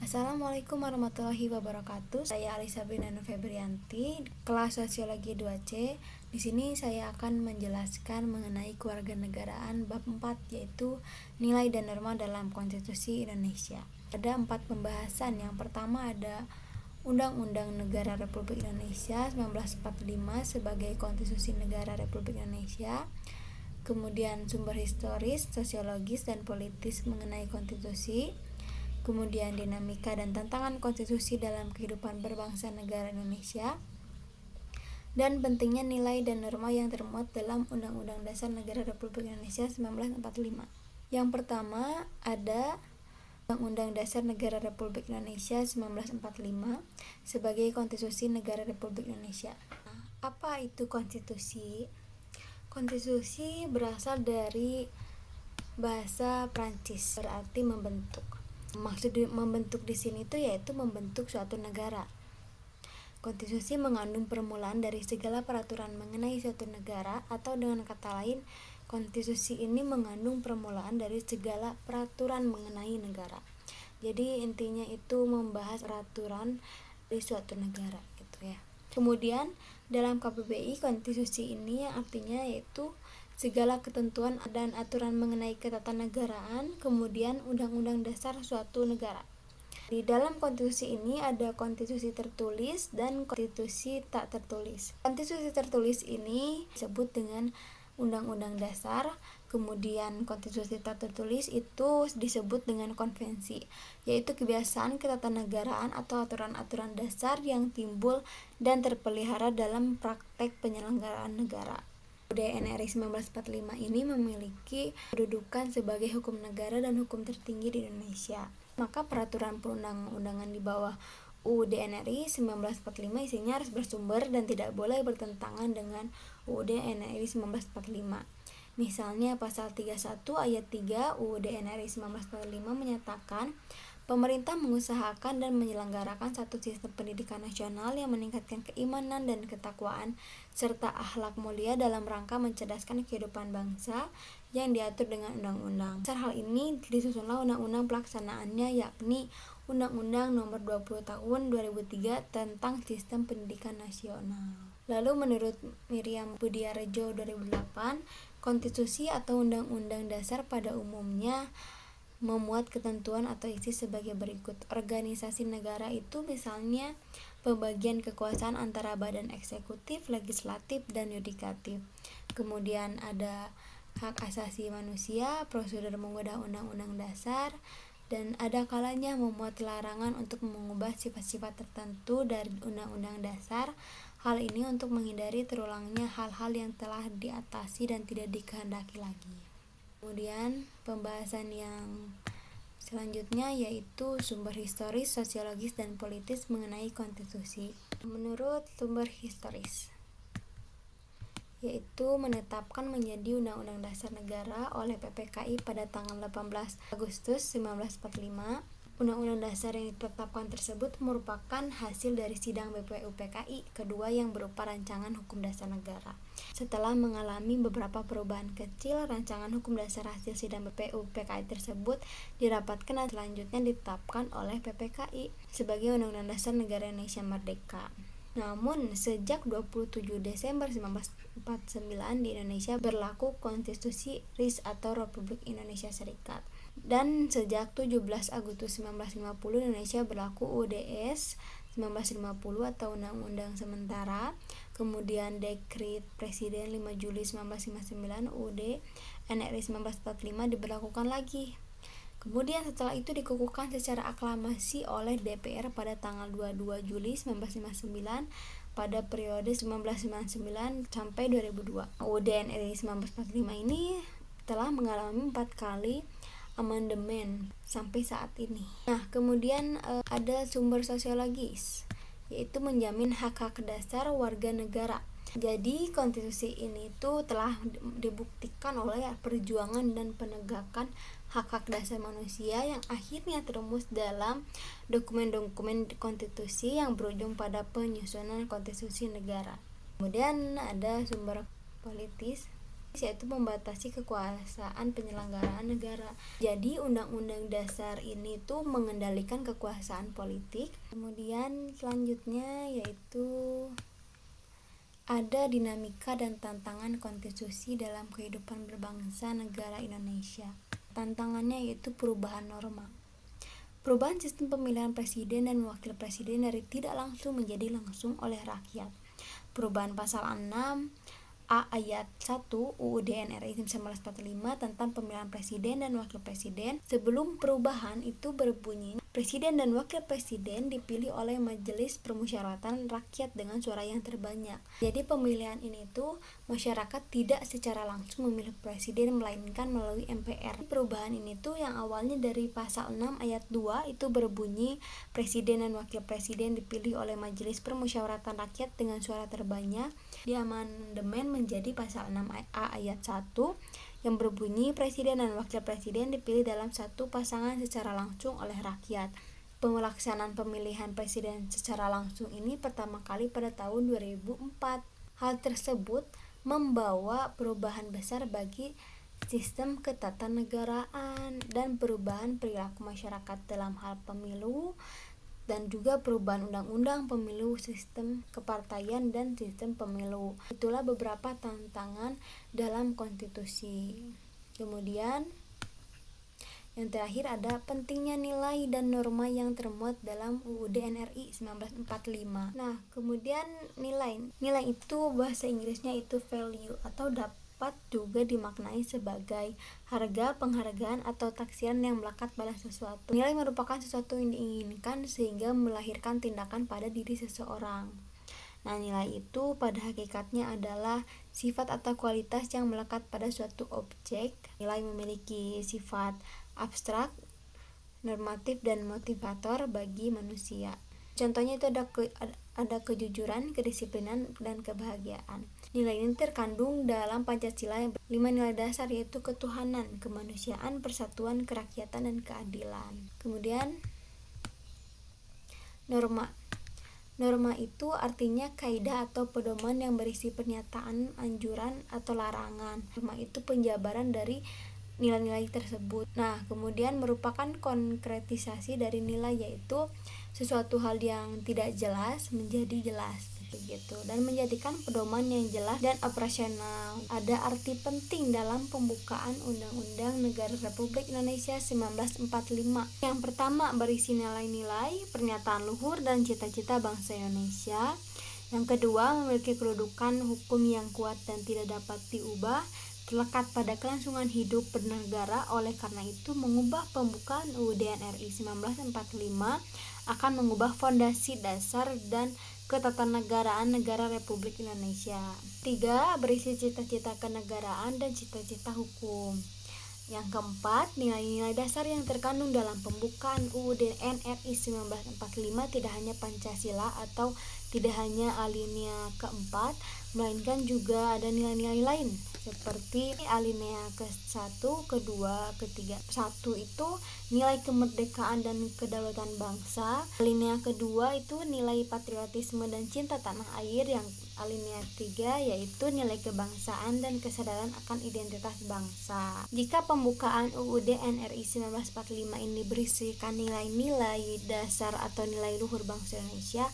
Assalamualaikum warahmatullahi wabarakatuh. Saya Alisa Brinano Febrianti, kelas Sosiologi 2C. Di sini saya akan menjelaskan mengenai kewarganegaraan bab 4, yaitu nilai dan norma dalam Konstitusi Indonesia. Ada 4 pembahasan. Yang pertama ada Undang-Undang Negara Republik Indonesia 1945 sebagai Konstitusi Negara Republik Indonesia. Kemudian sumber historis, sosiologis, dan politis mengenai konstitusi. Kemudian dinamika dan tantangan konstitusi dalam kehidupan berbangsa negara Indonesia, dan pentingnya nilai dan norma yang termuat dalam Undang-Undang Dasar Negara Republik Indonesia 1945. Yang pertama ada Undang-Undang Dasar Negara Republik Indonesia 1945 sebagai Konstitusi Negara Republik Indonesia. Apa itu konstitusi? Konstitusi berasal dari bahasa Prancis, berarti membentuk. Maksud membentuk di sini itu yaitu membentuk suatu negara. Konstitusi mengandung permulaan dari segala peraturan mengenai suatu negara, atau dengan kata lain, konstitusi ini mengandung permulaan dari segala peraturan mengenai negara. Jadi intinya itu membahas peraturan di suatu negara gitu ya. Kemudian dalam KBBI, konstitusi ini yang artinya yaitu segala ketentuan dan aturan mengenai ketatanegaraan, kemudian undang-undang dasar suatu negara. Di dalam konstitusi ini ada konstitusi tertulis dan konstitusi tak tertulis. Konstitusi tertulis ini disebut dengan undang-undang dasar, kemudian konstitusi tak tertulis itu disebut dengan konvensi, yaitu kebiasaan ketatanegaraan atau aturan-aturan dasar yang timbul dan terpelihara dalam praktek penyelenggaraan negara. UUD NRI 1945 ini memiliki kedudukan sebagai hukum negara dan hukum tertinggi di Indonesia. Maka peraturan perundang-undangan di bawah UUD NRI 1945 isinya harus bersumber dan tidak boleh bertentangan dengan UUD NRI 1945. Misalnya pasal 31 ayat 3 UUD NRI 1945 menyatakan pemerintah mengusahakan dan menyelenggarakan satu sistem pendidikan nasional yang meningkatkan keimanan dan ketakwaan serta akhlak mulia dalam rangka mencerdaskan kehidupan bangsa yang diatur dengan undang-undang. Dasar hal ini disusunlah undang-undang pelaksanaannya, yakni Undang-Undang Nomor 20 Tahun 2003 tentang Sistem Pendidikan Nasional. Lalu menurut Miriam Budiarejo 2008, konstitusi atau undang-undang dasar pada umumnya memuat ketentuan atau isi sebagai berikut. Organisasi negara itu misalnya pembagian kekuasaan antara badan eksekutif, legislatif, dan yudikatif. Kemudian ada hak asasi manusia, prosedur mengubah undang-undang dasar, dan ada kalanya memuat larangan untuk mengubah sifat-sifat tertentu dari undang-undang dasar. Hal ini untuk menghindari terulangnya hal-hal yang telah diatasi dan tidak dikehendaki lagi. Kemudian pembahasan yang selanjutnya yaitu sumber historis, sosiologis, dan politis mengenai konstitusi. Menurut sumber historis, yaitu menetapkan menjadi Undang-Undang Dasar Negara oleh PPKI pada tanggal 18 Agustus 1945. Undang-Undang Dasar yang ditetapkan tersebut merupakan hasil dari sidang BPUPKI kedua yang berupa rancangan hukum dasar negara. Setelah mengalami beberapa perubahan kecil, rancangan hukum dasar hasil sidang BPUPKI tersebut dirapatkan dan selanjutnya ditetapkan oleh PPKI sebagai Undang-Undang Dasar Negara Indonesia Merdeka. Namun, sejak 27 Desember 1949 di Indonesia berlaku Konstitusi RIS atau Republik Indonesia Serikat. Dan sejak 17 Agustus 1950 Indonesia berlaku UUDS 1950 atau Undang-Undang Sementara. Kemudian Dekret Presiden 5 Juli 1959 UUD NRI 1945 diberlakukan lagi. Kemudian setelah itu dikukuhkan secara aklamasi oleh DPR pada tanggal 22 Juli 1959 pada periode 1999 sampai 2002. UUD NRI 1945 ini telah mengalami 4 kali amandemen sampai saat ini. Nah, kemudian ada sumber sosiologis, yaitu menjamin hak-hak dasar warga negara. Jadi konstitusi ini tuh telah dibuktikan oleh perjuangan dan penegakan hak-hak dasar manusia yang akhirnya terumus dalam dokumen-dokumen konstitusi yang berujung pada penyusunan konstitusi negara. Kemudian ada sumber politis, yaitu membatasi kekuasaan penyelenggaraan negara. Jadi Undang-Undang Dasar ini tuh mengendalikan kekuasaan politik. Kemudian selanjutnya yaitu ada dinamika dan tantangan konstitusi dalam kehidupan berbangsa negara Indonesia. Tantangannya yaitu perubahan norma. Perubahan sistem pemilihan presiden dan wakil presiden dari tidak langsung menjadi langsung oleh rakyat. Perubahan pasal 6 A ayat 1 UUD NRI 1945 tentang pemilihan presiden dan wakil presiden. Sebelum perubahan itu berbunyi, presiden dan wakil presiden dipilih oleh Majelis Permusyawaratan Rakyat dengan suara yang terbanyak. Jadi pemilihan ini tuh masyarakat tidak secara langsung memilih presiden melainkan melalui MPR. Perubahan ini tuh yang awalnya dari pasal 6 ayat 2 itu berbunyi presiden dan wakil presiden dipilih oleh Majelis Permusyawaratan Rakyat dengan suara terbanyak, diamandemen menjadi pasal 6A ayat 1 yang berbunyi presiden dan wakil presiden dipilih dalam satu pasangan secara langsung oleh rakyat. Pelaksanaan pemilihan presiden secara langsung ini pertama kali pada tahun 2004. Hal tersebut membawa perubahan besar bagi sistem ketatanegaraan dan perubahan perilaku masyarakat dalam hal pemilu, dan juga perubahan undang-undang pemilu, sistem kepartaian, dan sistem pemilu. Itulah beberapa tantangan dalam konstitusi. Kemudian yang terakhir ada pentingnya nilai dan norma yang termuat dalam UUD NRI 1945. Nah, kemudian nilai itu bahasa Inggrisnya itu value atau dapat juga dimaknai sebagai harga, penghargaan, atau taksiran yang melekat pada sesuatu. Nilai merupakan sesuatu yang diinginkan sehingga melahirkan tindakan pada diri seseorang. Nah, nilai itu pada hakikatnya adalah sifat atau kualitas yang melekat pada suatu objek. Nilai memiliki sifat abstrak, normatif, dan motivator bagi manusia. Contohnya itu ada kejujuran, kedisiplinan, dan kebahagiaan. Nilai ini terkandung dalam Pancasila yang 5 nilai dasar, yaitu ketuhanan, kemanusiaan, persatuan, kerakyatan, dan keadilan. Kemudian norma. Norma itu artinya kaidah atau pedoman yang berisi pernyataan, anjuran, atau larangan. Norma itu penjabaran dari nilai-nilai tersebut. Nah, kemudian merupakan konkretisasi dari nilai, yaitu sesuatu hal yang tidak jelas menjadi jelas begitu, dan menjadikan pedoman yang jelas dan operasional. Ada arti penting dalam pembukaan Undang-Undang Negara Republik Indonesia 1945. Yang pertama, berisi nilai-nilai, pernyataan luhur, dan cita-cita bangsa Indonesia. Yang kedua, memiliki kedudukan hukum yang kuat dan tidak dapat diubah, terlekat pada kelangsungan hidup bernegara. Oleh karena itu, mengubah pembukaan UUD NRI 1945 akan mengubah fondasi dasar dan ketatanegaraan negara Republik Indonesia. 3. Berisi cita-cita kenegaraan dan cita-cita hukum. Yang keempat, nilai-nilai dasar yang terkandung dalam pembukaan UUD NRI 1945 tidak hanya Pancasila atau tidak hanya alinea keempat, melainkan juga ada nilai-nilai lain seperti alinea ke-1, ke-2, ke-3. 1 itu nilai kemerdekaan dan kedaulatan bangsa. Alinea kedua itu nilai patriotisme dan cinta tanah air. Yang alinea 3 yaitu nilai kebangsaan dan kesadaran akan identitas bangsa. Jika pembukaan UUD NRI 1945 ini berisikan nilai-nilai dasar atau nilai luhur bangsa Indonesia,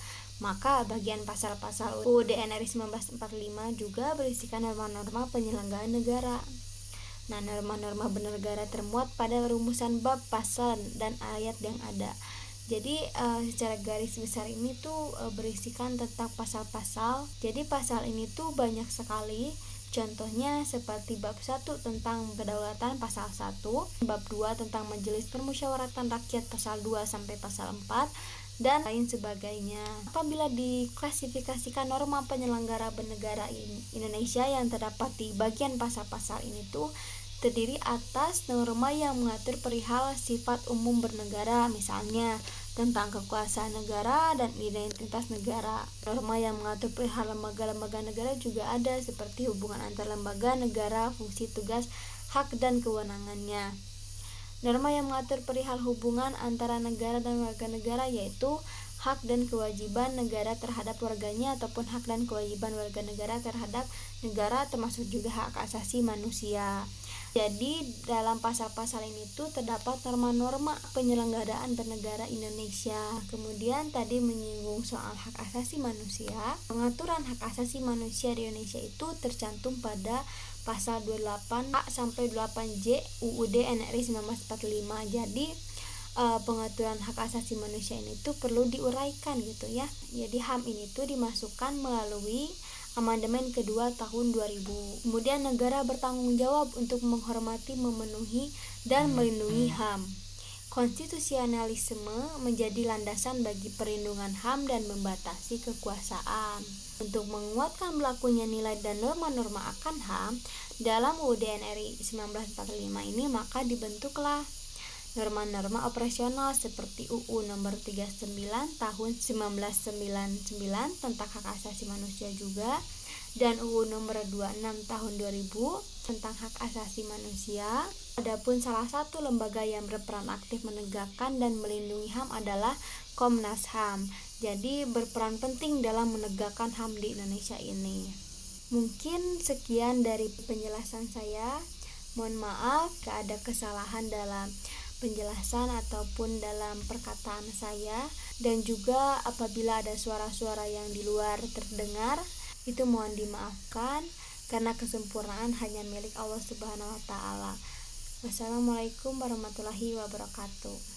maka bagian pasal-pasal UUD NRI 1945 juga berisikan norma-norma penyelenggaraan negara. Nah, norma-norma bernegara termuat pada rumusan bab, pasal, dan ayat yang ada. Jadi secara garis besar ini tuh berisikan tentang pasal-pasal. Jadi pasal ini tuh banyak sekali. Contohnya seperti bab 1 tentang kedaulatan pasal 1, bab 2 tentang Majelis Permusyawaratan Rakyat pasal 2 sampai pasal 4, dan lain sebagainya. Apabila diklasifikasikan norma penyelenggara bernegara Indonesia yang terdapat di bagian pasal-pasal ini tuh terdiri atas norma yang mengatur perihal sifat umum bernegara, misalnya tentang kekuasaan negara dan identitas negara. Norma yang mengatur perihal lembaga-lembaga negara juga ada, seperti hubungan antar lembaga negara, fungsi, tugas, hak, dan kewenangannya. Norma yang mengatur perihal hubungan antara negara dan warga negara yaitu hak dan kewajiban negara terhadap warganya ataupun hak dan kewajiban warga negara terhadap negara, termasuk juga hak asasi manusia. Jadi dalam pasal-pasal ini tuh terdapat norma-norma penyelenggaraan bernegara Indonesia. Kemudian tadi menyinggung soal hak asasi manusia. Pengaturan hak asasi manusia di Indonesia itu tercantum pada pasal 28A sampai 28J UUD NRI 1945. Jadi pengaturan hak asasi manusia ini tuh perlu diuraikan gitu ya. Jadi HAM ini tuh dimasukkan melalui amandemen kedua tahun 2000. Kemudian negara bertanggung jawab untuk menghormati, memenuhi, dan melindungi HAM. Konstitusionalisme menjadi landasan bagi perlindungan HAM dan membatasi kekuasaan. Untuk menguatkan berlakunya nilai dan norma-norma akan HAM dalam UUD NRI 1945 ini, maka dibentuklah norma-norma operasional seperti UU nomor 39 tahun 1999 tentang hak asasi manusia juga, dan UU nomor 26 tahun 2000 tentang hak asasi manusia. Adapun salah satu lembaga yang berperan aktif menegakkan dan melindungi HAM adalah Komnas HAM. Jadi berperan penting dalam menegakkan HAM di Indonesia ini. Mungkin sekian dari penjelasan saya. Mohon maaf jika ada kesalahan dalam penjelasan ataupun dalam perkataan saya, dan juga apabila ada suara-suara yang di luar terdengar, itu mohon dimaafkan karena kesempurnaan hanya milik Allah Subhanahu wa taala. Wassalamualaikum warahmatullahi wabarakatuh.